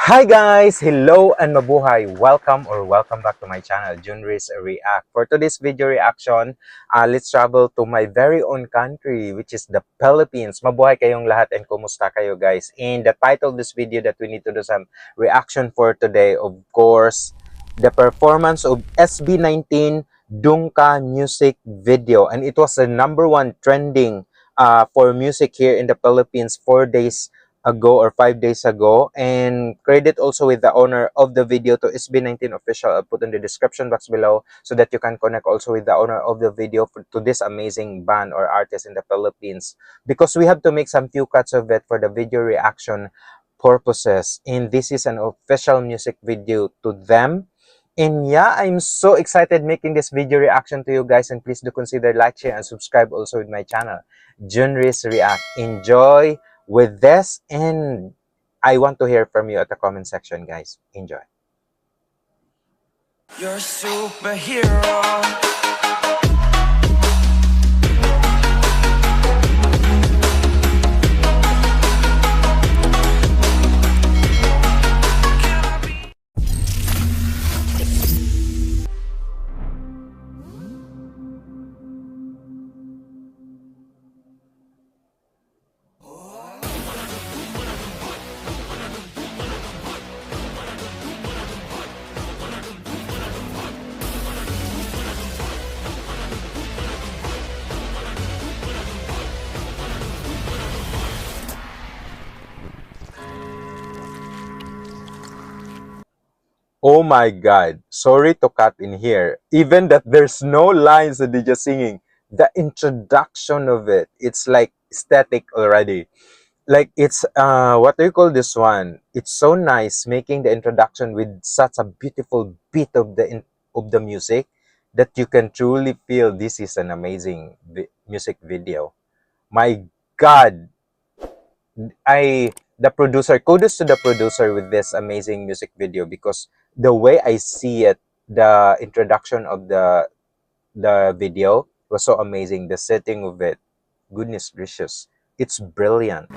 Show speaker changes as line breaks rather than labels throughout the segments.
Hi guys! Hello and mabuhay! Welcome back to my channel, Junris React. For today's video reaction, let's travel to my very own country, which is the Philippines. Mabuhay kayong lahat and kumusta kayo guys? And the title of this video that we need to do some reaction for today, of course, the performance of SB19 Dungka music video. And it was the #1 trending for music here in the Philippines 4 days ago or 5 days ago, and credit also with the owner of the video to SB19 official. I'll put in the description box below so that you can connect also with the owner of the video to this amazing band or artist in the Philippines, because we have to make some few cuts of it for the video reaction purposes, and this is an official music video to them. And yeah, I'm so excited making this video reaction to you guys, and please do consider like, share, and subscribe also with my channel, Junris React. Enjoy with this, and I want to hear from you at the comment section, guys. Enjoy.
You're a superhero.
Oh my God, sorry to cut in here. Even that there's no lines that they're just singing, the introduction of it, it's like static already. Like it's what do you call this one? It's so nice making the introduction with such a beautiful beat of the music that you can truly feel this is an amazing music video. My God, the producer, kudos to the producer with this amazing music video, because the way I see it, the introduction of the video was so amazing. The setting of it, goodness gracious, it's brilliant.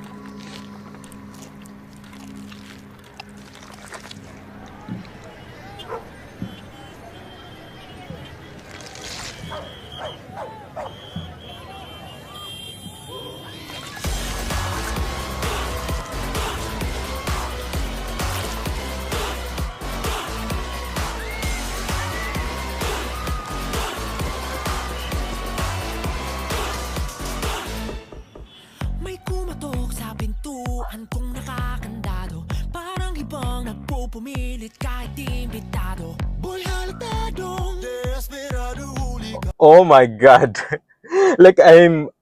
May kumatok sa pintuan kong nakakandado, parang ibang nagpupumilit kahit imbitado. Boy, halatadong desperado, huli ka.
Oh my God. Like I'm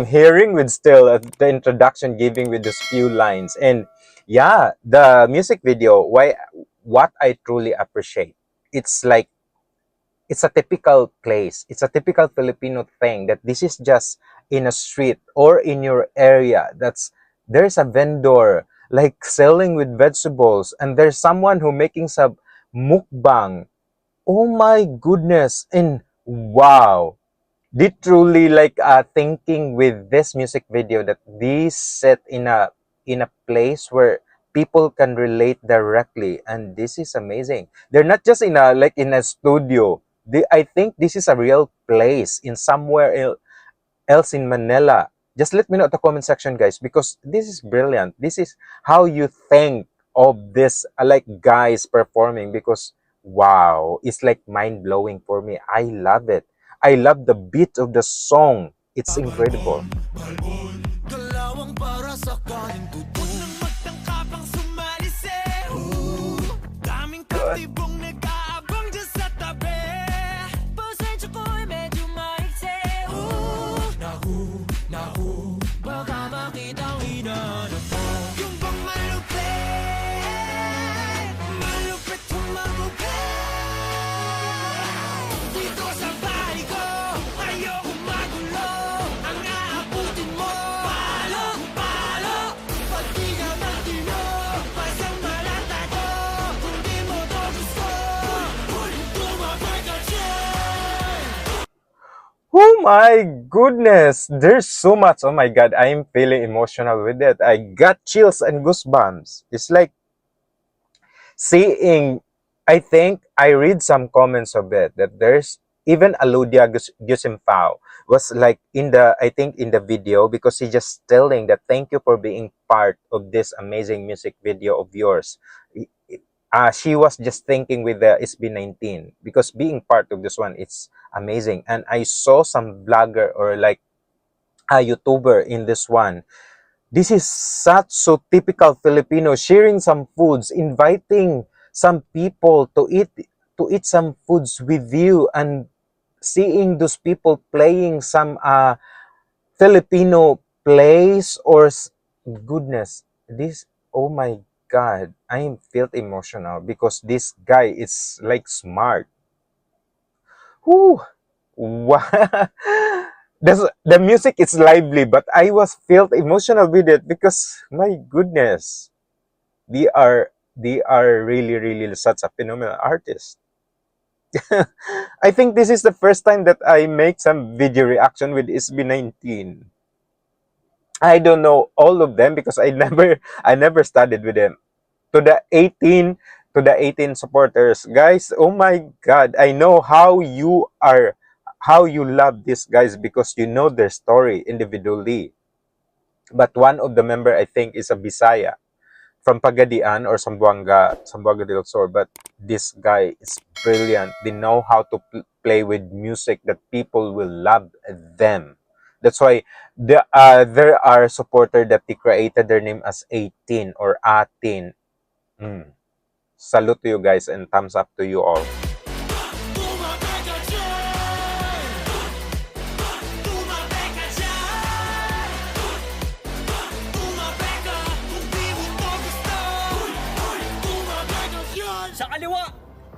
hearing with still the introduction giving with those few lines. And yeah, the music video, what I truly appreciate, it's like it's a typical place, it's a typical Filipino thing, that this is just in a street or in your area, that's there's a vendor like selling with vegetables, and there's someone who making some mukbang. Oh my goodness. And wow, did truly like thinking with this music video that this set in a place where people can relate directly, and this is amazing. They're not just in a like in a studio. I think this is a real place in somewhere else in Manila. Just let me know at the comment section, guys, because this is brilliant. This is how you think of this like guys performing, because wow, it's like mind blowing for me. I love it. I love the beat of the song. It's incredible.
Kalawang para sa kanin tuto. Unang magtangkapang sumalisi. Daming katibong nag-aabang dyan sa tabi. Pasensya ko'y medyo maiksi. Naku, baka makitang hinanap mo. Yung bang malupit humagupit. Dito sa bahay ko, ayoko magulo. Ang aabutin mo, palo, pag di ka magtino, pasang malatado. Kung di mo to gusto, tumabay ka dyan.
Oh my goodness, there's so much. Oh my God, I'm feeling emotional with it. I got chills and goosebumps. It's like seeing, I think I read some comments of it that there's even Alodia Gusimfao was like in the, I think in the video, because he just telling that thank you for being part of this amazing music video of yours. She was just thinking with the SB19 because being part of this one, it's amazing. And I saw some vlogger or like a YouTuber in this one. This is such so typical Filipino, sharing some foods, inviting some people to eat some foods with you, and seeing those people playing some Filipino plays or goodness, this, oh my god, I felt emotional because this guy is like smart. Whoo! Wow. The music is lively, but I was felt emotional with it because my goodness, they are really really such a phenomenal artist. I think this is the first time that I make some video reaction with SB19. I don't know all of them because I never studied with them. To the 18 to the 18 supporters, guys, oh my god, I know how you love these guys because you know their story individually. But one of the member, I think, is a Bisaya from Pagadian or Zamboanga del Sur. But this guy is brilliant. They know how to play with music that people will love them. That's why there are supporters that they created their name as 18 or Atin. Mm. Salute to you guys and thumbs up to you all.
Tumabeka dyan! Tumabeka dyan! Tumabeka kung di mo to gusto! Tumabeka dyan!
Sa kaliwa,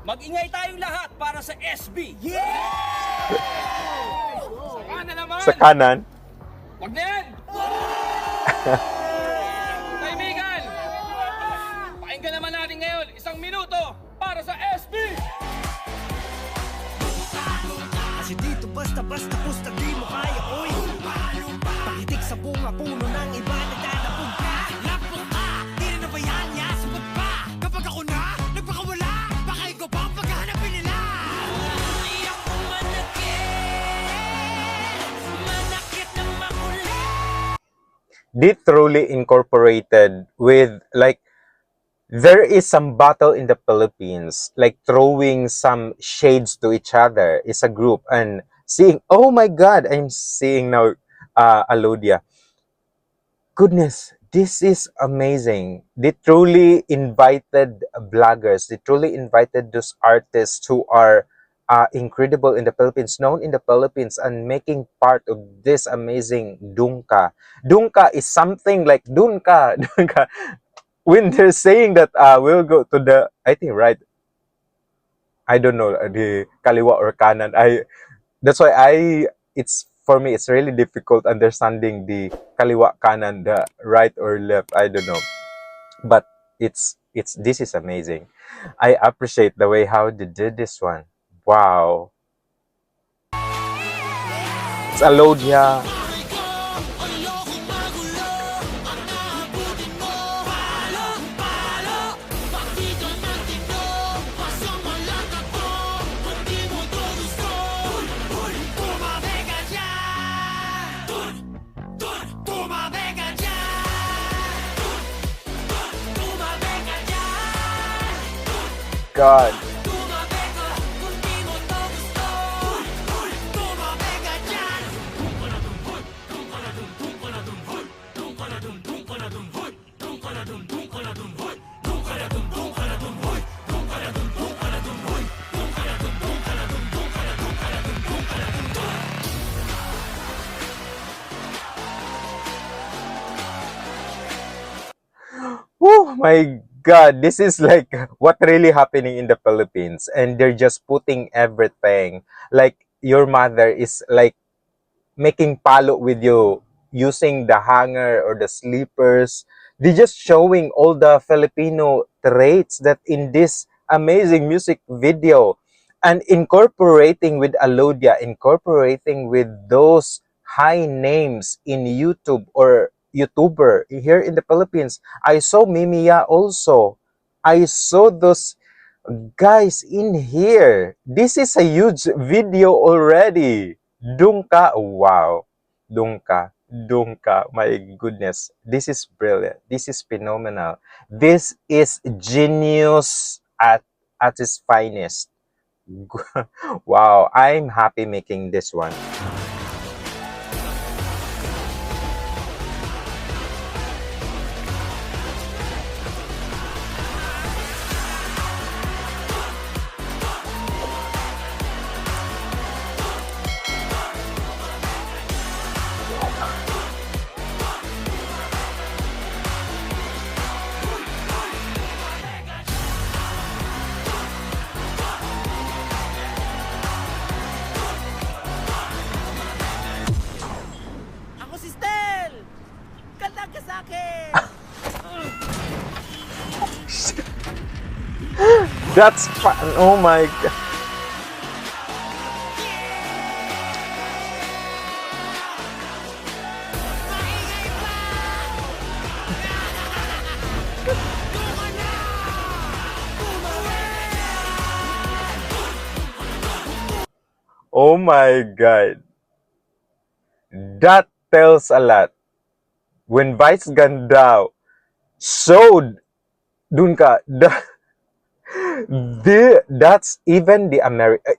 mag-ingay tayong lahat para sa SB. Saka na naman!
Sa kanan,
Wag na yan! Kaibigan! Pakinggan naman natin ngayon isang minuto para sa SB!
Kasi dito basta-basta pusta di mo kaya, oy. Pakitik sa bunga puno ng iba nagdadapog ka. Lapot ka, di rin nabayan niya, sapat pa. Kapag ako na, nagpakawala, baka ikaw pa ang paghahanapin nila. Iyak ko manakit na makulit.
they truly incorporated with like there is some battle in the Philippines, like throwing some shades to each other. It's a group and seeing. Oh my God! I'm seeing now, Alodia. Goodness, this is amazing. They truly invited bloggers. They truly invited those artists who are incredible in the Philippines, known in the Philippines, and making part of this amazing Dunka. Dunka is something like Dunka. Dunka. When they're saying that we'll go to the, I think, right, I don't know, the kaliwa or kanan. That's why it's for me, it's really difficult understanding the kaliwa kanan, the right or left. I don't know, but this is amazing. I appreciate the way how they did this one. Wow, it's Alodia. God. Oh my God, this is like what really happening in the Philippines, and they're just putting everything. Like your mother is like making palo with you using the hanger or the sleepers. They're just showing all the Filipino traits that in this amazing music video, and incorporating with Alodia, incorporating with those high names in YouTube or YouTuber here in the Philippines. I saw Mimiya also. I saw those guys in here. This is a huge video already. Dungka, wow. Dungka, my goodness. This is brilliant. This is phenomenal. This is genius at its finest. Wow, I'm happy making this one.
Ako si Stel! Ganda ka sa akin!
That's fun. Oh my god. Oh my god. That tells a lot. When Vice Ganda showed Dunka, that's even the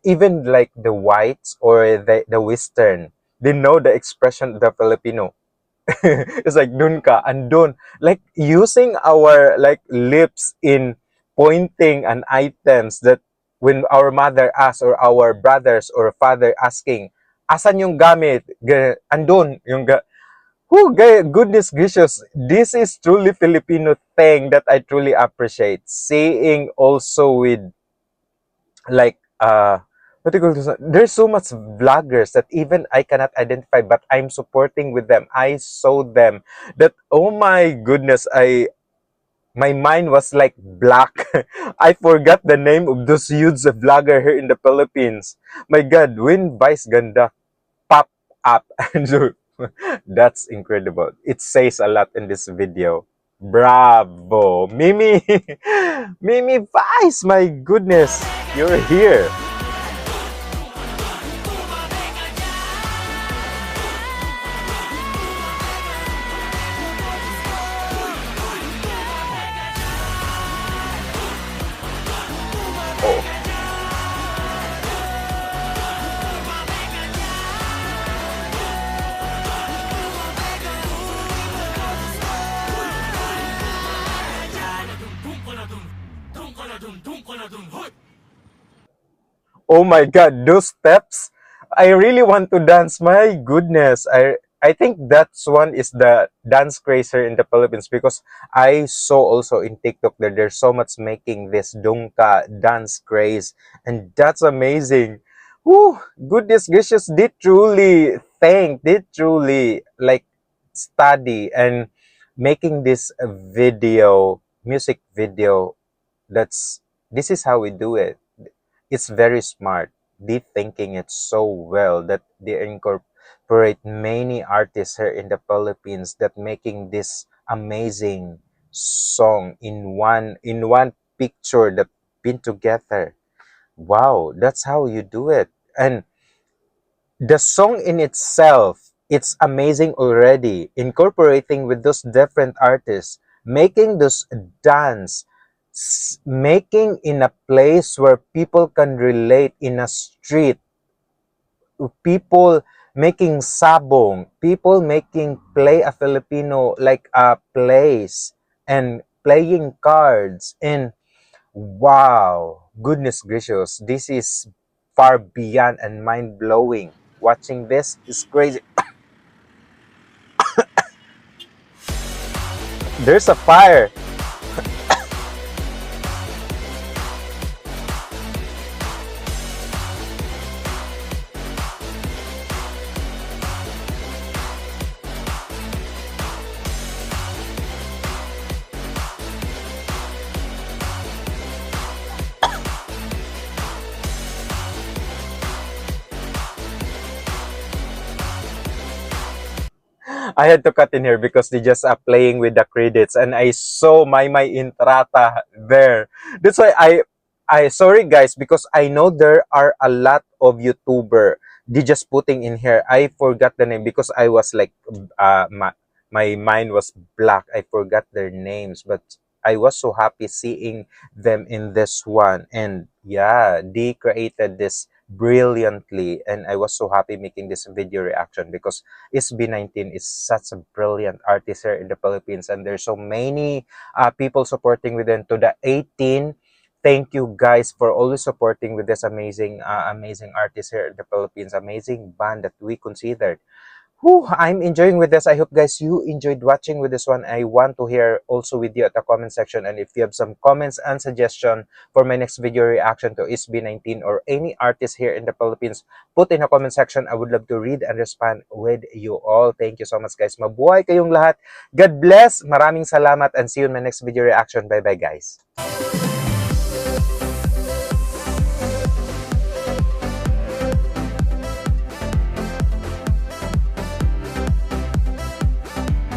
even like the whites or the Western, they know the expression of the Filipino. It's like Dunka and Dun, like using our like lips in pointing an items that when our mother asks or our brothers or father asking, asan yung gamit? Andun yung oh, goodness gracious, this is truly Filipino thing that I truly appreciate. Seeing also with like what do you call this? There's so much vloggers that even I cannot identify, but I'm supporting with them. I saw them that oh my goodness, my mind was like black. I forgot the name of those huge vlogger here in the Philippines. My God, when Vice Ganda pop up and that's incredible. It says a lot in this video. Bravo, Mimi. Mimi Vice, my goodness, you're here. Oh. Oh my god, those steps! I really want to dance. My goodness. I think that's one is the dance craze here in the Philippines because I saw also in TikTok that there's so much making this dungka dance craze and that's amazing. Woo, goodness gracious, they truly like study and making this music video. This is how we do it. It's very smart. They thinking it so well that they incorporate many artists here in the Philippines that making this amazing song in one picture that been together. Wow, that's how you do it. And the song in itself, it's amazing already. Incorporating with those different artists, making those dance, making in a place where people can relate in a street, people making sabong, people making play a Filipino like a place and playing cards and wow, goodness gracious, this is far beyond and mind blowing. Watching this is crazy. There's a fire. I had to cut in here because they just are playing with the credits, and I saw my Intrata there. That's why I sorry guys, because I know there are a lot of YouTuber. They just putting in here. I forgot the name because I was like, my mind was black. I forgot their names, but I was so happy seeing them in this one. And yeah, they created this brilliantly, and I was so happy making this video reaction because SB19 is such a brilliant artist here in the Philippines, and there's so many people supporting with them. To the 18, thank you guys for always supporting with this amazing artist here in the Philippines, amazing band that we considered. Whew, I'm enjoying with this. I hope guys you enjoyed watching with this one. I want to hear also with you at the comment section, and if you have some comments and suggestion for my next video reaction to SB19 or any artist here in the Philippines, put in the comment section. I would love to read and respond with you all. Thank you so much guys. Mabuhay kayong lahat. God bless. Maraming salamat, and see you in my next video reaction. Bye bye guys.